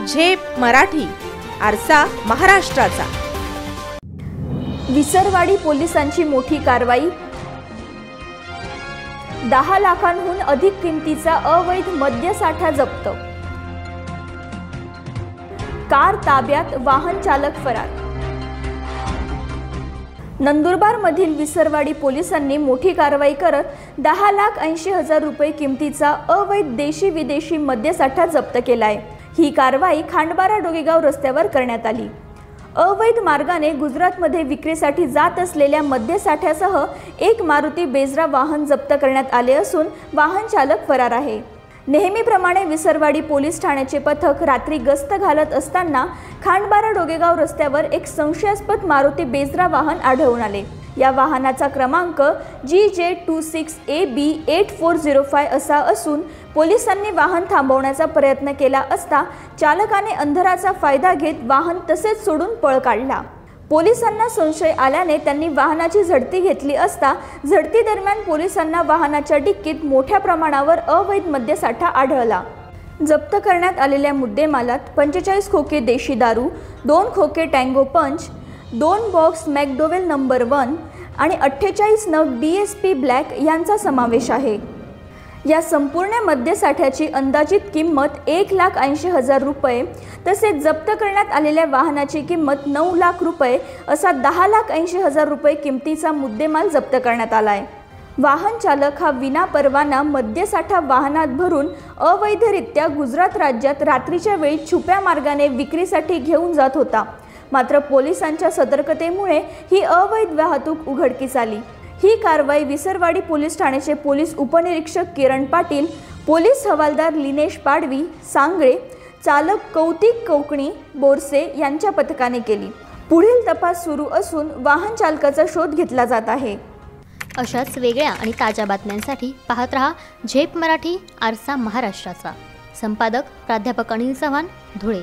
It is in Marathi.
झेप मराठी, आरसा महाराष्ट्राचा। विसरवाडी पोलिसांची मोठी कारवाई। 10 लाखांहून अधिक किमतीचा अवैध मद्यसाठा जप्त। कार ताब्यात, वाहन चालक फरार। नंदुरबार मधील विसरवाडी पोलिसांनी मोठी कारवाई करत 10,80,000 रुपये किमतीचा अवैध देशी विदेशी मद्यसाठा जप्त केला आहे। ही कारवाई खांडबारा डोगेगाव रस्त्यावर करण्यात आली। अवैध मार्गाने गुजरातमध्ये विक्रीसाठी जात असलेल्या मद्यसाठ्यासह एक मारुती बेजरा वाहन जप्त करण्यात आले असून वाहन चालक फरार आहे। नेहमीप्रमाणे विसरवाडी पोलीस ठाण्याचे पथक रात्री गस्त घालत असताना खांडबारा डोगेगाव रस्त्यावर एक संशयास्पद मारुती बेजरा वाहन आढळून आले। या वाहनाचा क्रमांक GJ26AB8405 असा असून पोलिसांनी वाहन थांबवण्याचा प्रयत्न केला असता चालकाने अंधाराचा फायदा घेत वाहन तसेच सोडून पळ काढला। पोलिसांना संशय आल्याने त्यांनी वाहनाची झडती घेतली असता झडती दरम्यान पोलिसांना वाहनाच्या डिक्कीत मोठ्या प्रमाणावर अवैध मद्यसाठा आढळला। जप्त करण्यात आलेल्या मुद्देमालात 45 खोके देशी दारू, 2 खोके टँगो पंच, 2 बॉक्स मॅकडोवेल नंबर 1 आणि 48 नग DSP ब्लॅक यांचा समावेश आहे। या संपूर्ण मद्यसाठ्याची अंदाजित किंमत 1,80,000 रुपये तसेच जप्त करण्यात आलेल्या वाहनाची किंमत 9 लाख रुपये असा 10,80,000 रुपये किमतीचा मुद्देमाल जप्त करण्यात आला आहे। वाहन चालक हा विना परवाना मद्यसाठा वाहनात भरून अवैधरित्या गुजरात राज्यात रात्रीच्या वेळी छुप्या मार्गाने विक्रीसाठी घेऊन जात होता। मात्र पोलिसांच्या सतर्कतेमुळे ही अवैध वाहतूक उघडकीस आली। ही कारवाई विसरवाडी पोलीस ठाण्याचे पोलीस उपनिरीक्षक किरण पाटील, पोलीस हवालदार लिनेश पाडवी, सांगळे, चालक कौतिक कोकणी बोरसे यांच्या पथकाने केली। पुढील तपास सुरू असून वाहन चालकाचा शोध घेतला जात आहे। अशाच वेगळ्या आणि ताज्या बातम्यांसाठी पाहत रहा झेप मराठी, आरसा महाराष्ट्राचा। संपादक प्राध्यापक अनिल चव्हाण, धुळे।